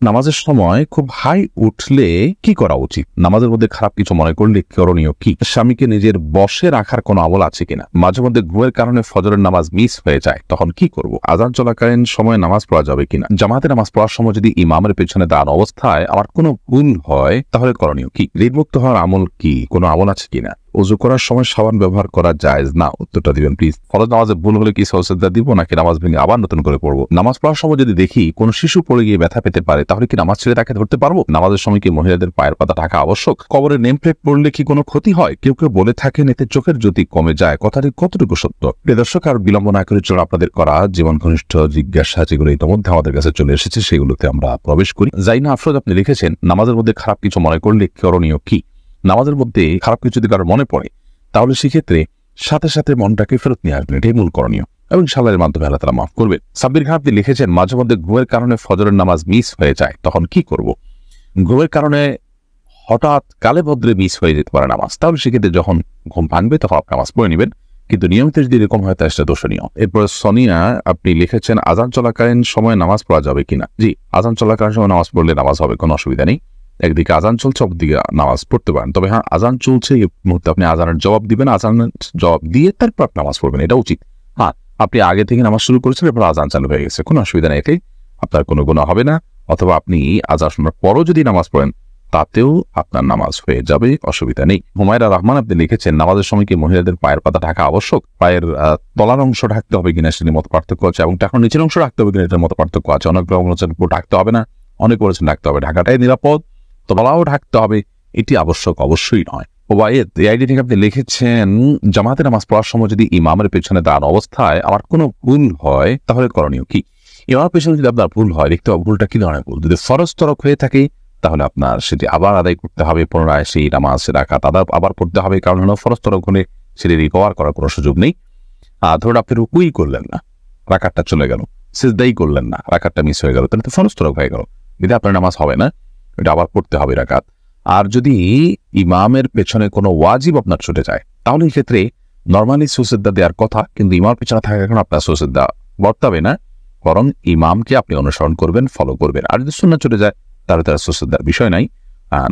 নামাজের সময় খুব হাই উঠলে কি করা উচিত? নামাজের মধ্যে খারাপ কিছু মনে করলে করণীয় কি? স্বামীকে নিজের বশে রাখার কোনো আমল আছে কিনা? মাঝে মধ্যে ঘুমের কারণে ফজরের নামাজ মিস হয়ে যায়, তখন কি করব? আযান চলাকালীন সময়ে নামাজ পড়া যাবে কিনা? জামাতে নামাজ পড়ার সময় যদি ইমামের পেছনে দাঁড়ানো অবস্থায় আমার কোনো ভুল হয়, তাহলে করণীয় কি? ঋণমুক্ত হওয়ার আমল কি? কোনো আমল আছে কিনা? ওযু করার সময় সাবান ব্যবহার করা জায়েজ না? উত্তরটা দিবেন প্লিজ। ফরজ নামাজে ভুল হলে কি সাজদা দিব নাকি নামাজ ভেঙে আবার নতুন করে পড়বো? নামাজ পড়ার সময় যদি দেখি কোনো শিশু পড়ে গিয়ে ব্যথা পেতে পারে, তাহলে কি নামাজ ছেড়ে তাকে ধরতে পারবো? নামাজের সময় কি মহিলাদের পায়ের পাতা ঢাকা আবশ্যক? কবরে নেম প্লেট পড়লে কি কোনো ক্ষতি হয়? কেউ কেউ বলে থাকেন এতে চোখের জ্যোতি কমে যায়, কথাটি কতটুকু সত্য? প্রিয় দর্শক, আর বিলম্ব না করে চলো আপনাদের করা জীবন ঘনিষ্ঠ জিজ্ঞাসা যেগুলো ইতিমধ্যে আমাদের কাছে চলে এসেছে সেগুলোতে আমরা প্রবেশ করি। জাইনা আফরোজ আপনি লিখেছেন, নামাজের মধ্যে খারাপ কিছু মনে করলে করণীয় কি? নামাজের মধ্যে খারাপ কিছু যদি কারোর মনে পড়ে, তাহলে সেক্ষেত্রে সাথে সাথে মনটাকে ফেরত নিয়ে আসবেন, এটাই মূল করণীয়, এবং ইনশাআল্লাহর মাধ্যমে আল্লাহ তাআলা মাফ করবেন। সাব্বির খান আপনি লিখেছেন, মাঝে মধ্যে ঘুমের কারণে ফজরের নামাজ মিস হয়ে যায়, তখন কি করব? ঘুমের কারণে হঠাৎ কালে ভদ্রে মিস হয়ে যেতে পারে নামাজ, তাহলে সেক্ষেত্রে যখন ঘুম ভাঙবে তখন আপনি নামাজ পড়ে নেবেন, কিন্তু নিয়মিত যদি এরকম হয় তাহলে সেটা দোষণীয়। এরপর সোনিয়া আপনি লিখেছেন, আযান চলাকালীন সময় নামাজ পড়া যাবে কিনা? জি, আযান চলাকালীন সময় নামাজ পড়লে নামাজ হবে, কোনো অসুবিধা নেই। একদিকে আযান চলছে, অপরদিকে নামাজ পড়তে পারেন। তবে হ্যাঁ, আযান চলছে এই মুহূর্তে আপনি আযানের জবাব দিবেন, আযানের জবাব দিয়ে তারপর আপনি নামাজ পড়বেন, এটা উচিত। হ্যাঁ, আপনি আগে থেকে নামাজ শুরু করেছেন, এরপর আযান চালু হয়ে গেছে, কোনো অসুবিধা নেই, এতে আপনার কোনো গুনাহ হবে না। অথবা আপনি আযান শোনার পরও যদি নামাজ পড়েন, তাতেও আপনার নামাজ হয়ে যাবে, অসুবিধা নেই। হুমায়রা রহমান আপনি লিখেছেন, নামাজের সময় কি মহিলাদের পায়ের পাতা ঢাকা আবশ্যক? পায়ের তলার অংশ ঢাকতে হবে কিনা সেটির মতো পার্থক্য আছে, এবং এখন নিচের অংশ ঢাকতে হবে কিনা এটার মতো পার্থক্য আছে। অনেক রকম বলেছেন ঢাকতে হবে না, অনেক বলেছেন ঢাকতে হবে। ঢাকাটাই নিরাপদ, তলাও ঢাকতে হবে, এটি আবশ্যক অবশ্যই নয়। ওবায়েদ এই আইডি থেকে আপনি লিখেছেন, জামাতে নামাজ পড়ার সময় যদি ইমামের পেছনে দাঁড়ানো অবস্থায় আমার কোনো ভুল হয়, তাহলে করণীয় কি? ইমামের পেছনে যদি আপনার ভুল হয়, দেখতে হবে ভুলটা কি ধরনের ভুল। যদি ফরজ তরক হয়ে থাকে, তাহলে আপনার সেটি আবার আদায় করতে হবে, পুনরায় সেই নামাজ রাকাত আবার পড়তে হবে, কারণ হলো ফরজ তরক হলে সেটি রিকভার করার কোনো সুযোগ নেই। ধরুন আপনি রুকুই করলেন না, রাকাতটা চলে গেল, সিজদাই করলেন না, রাকাতটা মিস হয়ে গেল, তাহলে তো ফরজ তরক হয়ে গেল, যদি আপনার নামাজ হবে না, এটা আবার পড়তে হবে রাকাত। আর যদি ইমামের পেছনে কোনো ওয়াজিব আপনার ছুটে যায়, তাহলে এই ক্ষেত্রে নর্মালি সুজদা দেওয়ার কথা, কিন্তু ইমামের পেছনে থাকার কারণে আপনার সুজদা বর্তাবে না, বরং ইমামকে আপনি অনুসরণ করবেন, ফলো করবেন। আর যদি সুন্নাত ছুটে যায়, তাহলে তার সুজদার বিষয় নাই,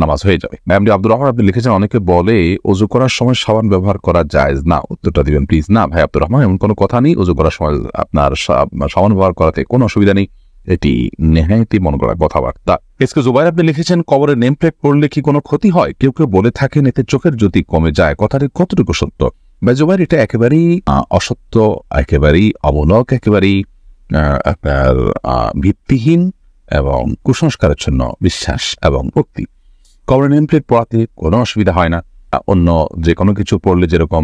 নামাজ হয়ে যাবে। এমডি আব্দুর রহমান আপনি লিখেছেন, অনেকে বলে ওযু করার সময় সাবান ব্যবহার করা জায়েজ না? উত্তরটা দিবেন প্লিজ। না ভাই আব্দুর রহমান, এমন কোনো কথা নেই। ওযু করার সময় আপনার সাবান ব্যবহার করাতে কোনো অসুবিধা নেই, এটি নেহায়েতই মন গড়া কথাবার্তা। এসকে জুবাইর আপনি লিখেছেন, কবরে নেম প্লেট পড়লে কি কোনো ক্ষতি হয়? কেউ কেউ বলে থাকেন এতে চোখের জ্যোতি কমে যায়, কথাটি কতটুকু সত্য? ভাই জুবাইর, এটা একেবারেই অসত্য, একেবারেই অমূলক, একেবারেই আপনার ভিত্তিহীন এবং কুসংস্কারের জন্য বিশ্বাস এবং ভক্তি। কবরে নেম প্লেট পড়াতে কোনো অসুবিধা হয় না। অন্য যে কোনো কিছু পড়লে যেরকম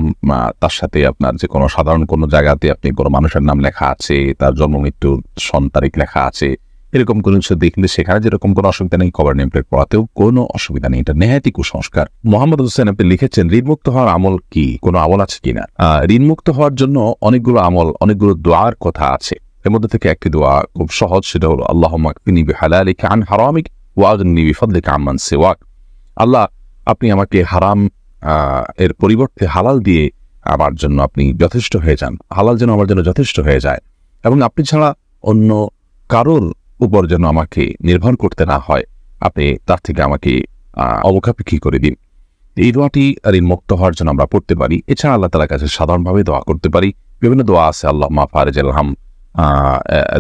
তার সাথে আপনার যে কোনো সাধারণ কোনো জায়গাতে আপনি কোনো মানুষের নাম লেখা আছে, তার জন্ম মৃত্যুর সন তারিখ লেখা আছে, এরকম কোনো কিছু দেখলে সেখানে যেরকম কোনো অসুবিধা নেই, কবর নেম প্লেট পড়াতেও কোনো অসুবিধা নেই, এটা নেহায়েতই কুসংস্কার। মোহাম্মদ হোসেন আপনি লিখেছেন, ঋণমুক্ত হওয়ার আমল কি? কোনো আমল আছে কিনা? ঋণমুক্ত হওয়ার জন্য অনেকগুলো আমল, অনেকগুলো দোয়ার কথা আছে। এর মধ্যে থেকে একটি দোয়া খুব সহজ, সেটা হলো আল্লাহুম্মা কফিনি বিহালালিকা আন হারামিক ওয়া আগনিনি বিফদলিকা আম্মান সিওয়াক। আল্লাহ, আপনি আমাকে হারাম এর পরিবর্তে হালাল দিয়ে আমার জন্য আপনি যথেষ্ট হয়ে যান, হালাল যেন আমার জন্য যথেষ্ট হয়ে যায়, এবং আপনি ছাড়া অন্য কারোর উপর যেন আমাকে নির্ভর করতে না হয়, আপনি তার থেকে আমাকে অবকাপেক্ষী করে দিন। এই দোয়াটি ঋণমুক্ত হওয়ার জন্য আমরা পড়তে পারি। এছাড়া আল্লাহ তাআলার কাছে সাধারণভাবে দোয়া করতে পারি। বিভিন্ন দোয়া আছে, আল্লাহুম্মা ফারিজুল হাম,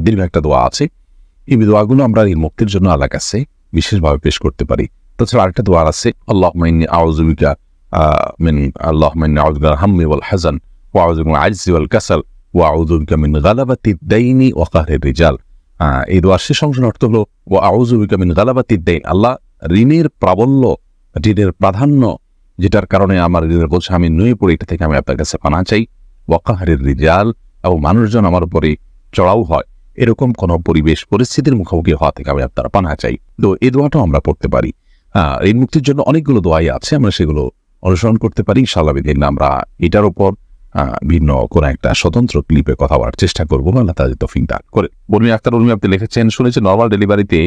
দীর্ঘ একটা দোয়া আছে। এই দোয়াগুলো আমরা ঋণমুক্তির জন্য আল্লাহর কাছে বিশেষভাবে পেশ করতে পারি। তাছাড়া আরেকটা দোয়া আছে, আল্লাহুম্মা ইন্নী আউযু বিকা আল্লাহুম্মা ইন্নী আউযু বিকাল হাম্মি ওয়াল হাযান ওয়া আউযু বিকাল আজজি ওয়াল কাসাল ওয়া আউযু বিকা মিন গালাবাতিদ দাইনি ওয়া কাহরির রিজাল। এই দোয়ার শেষ অংশের অর্থ হলো ওয়া আউযু বিকা মিন গালাবাতিদ দাইন, আল্লাহ ঋণের প্রাবল্য, ঋণের প্রাধান্য, যেটার কারণে আমার ঋণের বোঝা আমি নুয়ে পড়ি, এটা থেকে আমি আপনার কাছে পানাহ চাই। ওয়া কাহরির রিজাল, এবং মানুষজন আমার উপরে চড়াও হয়, এরকম কোন পরিবেশ পরিস্থিতির মুখোমুখি হওয়া থেকে আমি আপনার পানাহ চাই। তো এই দোয়াটাও আমরা পড়তে পারি। ঋণ মুক্তির জন্য অনেকগুলো দোয়াই আছে, আমরা সেগুলো অনুসরণ করতে পারি। ইনশাআল্লাহ বিদিল্লাহ আমরা এটার উপর ভিন্ন কোন একটা স্বতন্ত্র ক্লিপে কথা বলার চেষ্টা করবো, আল্লাহ তাআলা তৌফিক দান করে। বর্মি আক্তার উর্মি আপনি লিখেছেন, শুনেছি নরমাল ডেলিভারিতে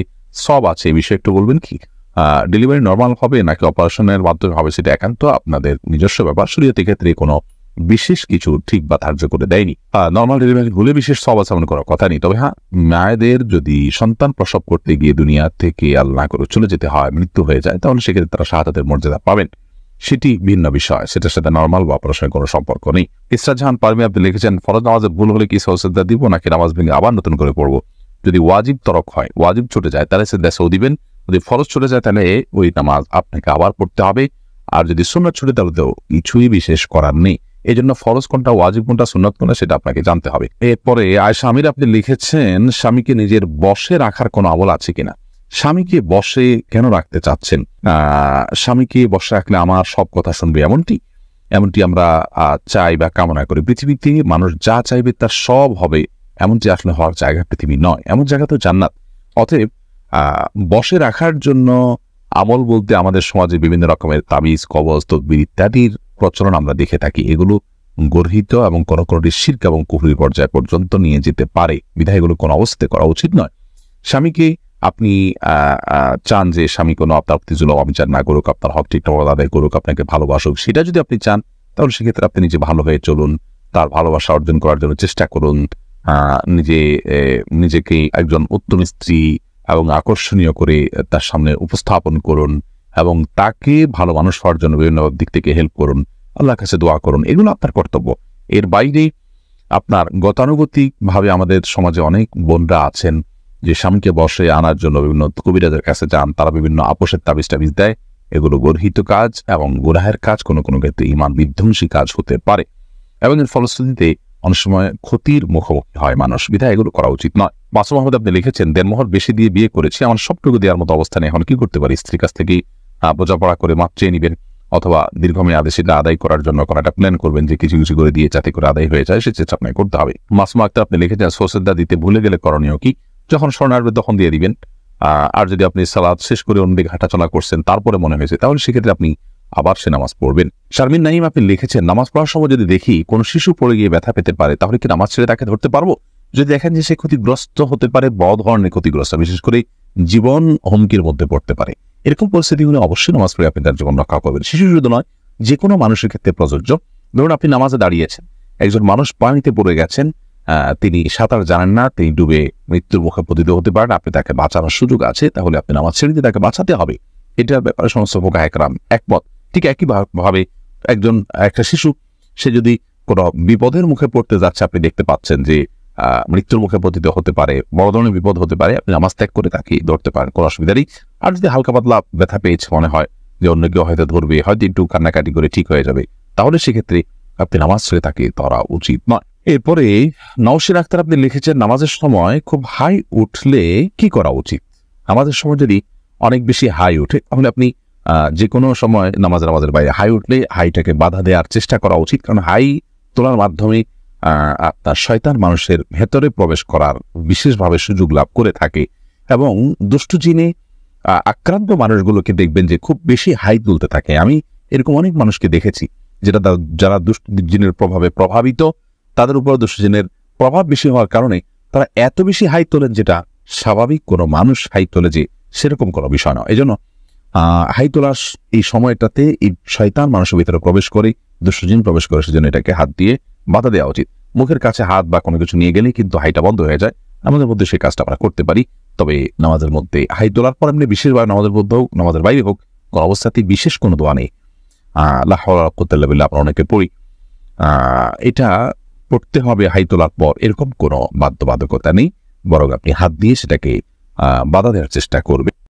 সব আছে, এই বিষয়ে একটু বলবেন কি? ডেলিভারি নরমাল হবে নাকি অপারেশনের মাধ্যমে হবে, সেটা একান্ত আপনাদের নিজস্ব ব্যাপার। শরীয়তের ক্ষেত্রে কোনো বিশেষ কিছু ঠিক বা ধার্য করে দেয়নি। নর্মাল ডেলিভারি হলে বিশেষ সব আছে এমন করার কথা নেই। তবে হ্যাঁ, মায়েদের যদি সন্তান প্রসব করতে গিয়ে দুনিয়া থেকে আল্লাহ করে চলে যেতে হয়, মৃত্যু হয়ে যায়, তাহলে সেক্ষেত্রে তারা শাহাদাতের মর্যাদা পাবেন, সেটি ভিন্ন বিষয়। সেটার সাথে নর্মাল বা অপারেশনের কোনো সম্পর্ক নেই। ইসরা জাহান পারমি আপনি লিখেছেন, ফরজ নামাজে ভুল হলে কি সজদা দিব নাকি নামাজ ভেঙে আবার নতুন করে পড়বো? যদি ওয়াজিব তরক হয়, ওয়াজিব ছুটে যায়, তাহলে সে দেশেও দিবেন। যদি ফরজ ছুটে যায় তাহলে ওই নামাজ আপনাকে আবার পড়তে হবে। আর যদি সুন্নাত ছুটে তাহলে তো কিছুই বিশেষ করার নেই। এই জন্য ফরজ কোনটা, ওয়াজিব কোনটা, সুন্নাত কোনটা সেটা আপনাকে জানতে হবে। এরপরে আয়েশা আমির আপনি লিখেছেন, স্বামীকে নিজের বশে রাখার কোনো আমল আছে কিনা? স্বামীকে বশে কেন রাখতে চাচ্ছেন? স্বামীকে বশে রাখলে আমার সব কথা শুনবে এমনটি আমরা চাই বা কামনা করি। পৃথিবীতে মানুষ যা চাইবে তার সব হবে, এমনটি আসলে হওয়ার জায়গা পৃথিবী নয়। এমন জায়গা তো জান্নাত। অতএব বশে রাখার জন্য আমল বলতে আমাদের সমাজে বিভিন্ন রকমের তাবিজ, কবজ, তদবির ইত্যাদির প্রচলন আমরা দেখে থাকি। এগুলো গর্হিত এবং কোনো কোনোটি শিরক এবং কুফরির পর্যায় পর্যন্ত নিয়ে যেতে পারে। বিধায় এগুলো কোনো অবস্থাতে করা উচিত নয়। স্বামীকে আপনি চান যে স্বামী কোনো আপনার প্রতি জুলুম অবিচার না করুক, আপনার হক ঠিকঠাক আদায় করুক, আপনাকে ভালোবাসুক, সেটা যদি আপনি চান তাহলে সেক্ষেত্রে আপনি নিজে ভালো হয়ে চলুন, তার ভালোবাসা অর্জন করার জন্য চেষ্টা করুন, নিজেকে একজন উত্তম স্ত্রী এবং আকর্ষণীয় করে তার সামনে উপস্থাপন করুন এবং তাকে ভালো মানুষ হওয়ার জন্য বিভিন্ন দিক থেকে হেল্প করুন, আল্লাহর কাছে দোয়া করুন। এগুলো আপনার কর্তব্য। এর বাইরে আপনার গতানুগতিকভাবে আমাদের সমাজে অনেক বোনরা আছেন যে স্বামীকে বশে আনার জন্য বিভিন্ন কবিরাজের কাছে যান, তারা বিভিন্ন আপোষের তাবিজ টাবিজ দেয়। এগুলো গর্হিত কাজ এবং গুনাহের কাজ, কোনো কোনো ক্ষেত্রে ঈমান বিধ্বংসী কাজ হতে পারে এবং এর ফলশ্রুতিতে অনেক সময় ক্ষতির মুখোমুখি হয় মানুষ। বিধায় এগুলো করা উচিত নয়। মাসুম আহমদ আপনি লিখেছেন, দেড়মোহর বেশি দিয়ে বিয়ে করেছি, আমার সবটুকু দেওয়ার মতো অবস্থানে এখন কি করতে পারি? স্ত্রীর কাছ থেকেই বোঝাপড়া করে মাপ চেয়ে নিবেন, অথবা দীর্ঘমেয়াদে সেটা আদায় করার জন্য কোনো একটা প্ল্যান করবেন যে কিছু কিছু করে দিয়ে যাতে করে আদায় হয়ে যায়, সে চেষ্টা আপনাকে করতে হবে। মাসুম আক্তার আপনি লিখেছেন, সজদা দিতে ভুলে গেলে করণীয় কি? যখন স্মরণ আসবে তখন দিয়ে দিবেন। আর যদি আপনি সালাত শেষ করে অন্যদিকে হাঁটাচলা করছেন তারপরে মনে হয়েছে, তাহলে সেক্ষেত্রে আপনি আবার সে নামাজ পড়বেন। শারমিন নাইম আপনি লিখেছেন, নামাজ পড়ার সময় যদি দেখি কোন শিশু পড়ে গিয়ে ব্যথা পেতে পারে, তাহলে কি নামাজ ছেড়ে তাকে ধরতে পারবো? যদি দেখেন যে সে ক্ষতিগ্রস্ত হতে পারে, বড় ধরনের ক্ষতিগ্রস্ত, বিশেষ করে জীবন হুমকির মধ্যে পড়তে পারে, এরকম পরিস্থিতি হলে অবশ্যই নামাজ পড়ে আপনি তার জীবন রক্ষা করবেন। শিশু শুধু নয়, যে কোনো মানুষের ক্ষেত্রে প্রযোজ্য। ধরুন আপনি নামাজে দাঁড়িয়েছেন, একজন মানুষ পানিতে পড়ে গেছেন, তিনি সাঁতার জানেন না, তিনি ডুবে মৃত্যুর মুখে পতিত হতে পারেন, আপনি তাকে বাঁচানোর সুযোগ আছে, তাহলে আপনি নামাজ ছেড়ে দিয়ে তাকে বাঁচাতে হবে। এটার ব্যাপারে সমস্ত ফুকাহা কেরাম একমত। ঠিক একই ভাবে একটা শিশু, সে যদি কোনো বিপদের মুখে পড়তে যাচ্ছে, আপনি দেখতে পাচ্ছেন যে মৃত্যুর মুখে পতিত হতে পারে, বড় ধরনের বিপদ হতে পারে, আপনি নামাজ ত্যাগ করে তাকে ধরতে পারেন, কোনো অসুবিধা নেই। আর যদি হালকা পাতলা ব্যথা পেয়েছে, মনে হয় যে অন্য কেউ হয়তো ধরবে, হয়তো একটু কান্নাকাটি করে ঠিক হয়ে যাবে, তাহলে সেক্ষেত্রে আপনি নামাজ ছেড়ে তাকে ধরা উচিত নয়। এরপরে নওশির আক্তার আপনি লিখেছেন, নামাজের সময় খুব হাই উঠলে কি করা উচিত? নামাজের সময় যদি অনেক বেশি হাই উঠে, তাহলে আপনি যে কোনো সময় নামাজের বাইরে হাই উঠলে হাইটাকে বাধা দেওয়ার চেষ্টা করা উচিত। কারণ হাই তোলার মাধ্যমে আপনার শয়তান মানুষের ভেতরে প্রবেশ করার বিশেষভাবে সুযোগ লাভ করে থাকে এবং দুষ্টু জিনে আক্রান্ত মানুষগুলোকে দেখবেন যে খুব বেশি হাই তুলতে থাকে। আমি এরকম অনেক মানুষকে দেখেছি যারা দুষ্টু জিনের প্রভাবে প্রভাবিত, তাদের উপর দুষ্টু জিনের প্রভাব বেশি হওয়ার কারণে তারা এত বেশি হাই তোলেন যেটা স্বাভাবিক কোনো মানুষ হাই তোলে যে সেরকম কোনো বিষয় নয়। এই জন্য হাই তোলার এই সময়টাতে এই শয়তান মানুষের ভিতরে প্রবেশ করে, দুষ্টু জিন প্রবেশ করে, সেজন্য এটাকে হাত দিয়ে বাধা দেওয়া উচিত। মুখের কাছে হাত বা কোনো কিছু নিয়ে গেলে কিন্তু হাইটা বন্ধ হয়ে যায়। আমাদের মধ্যে সেই কাজটা আমরা করতে পারি। তবে নামাজের মধ্যে হাই তোলার পর এমনি বিশেষভাবে নামাজের মধ্যে হোক, নামাজের বাইরে হোক, কোনো অবস্থাতেই বিশেষ কোনো দোয়া নেই। লা হাওলা ওয়ালা কুওয়াতা ইল্লা বিল্লাহ আমরা অনেকে পড়ি, এটা পড়তে হবে হাই তোলার পর, এরকম কোনো বাধ্যবাধকতা নেই। বরং আপনি হাত দিয়ে সেটাকে বাধা দেওয়ার চেষ্টা করবেন।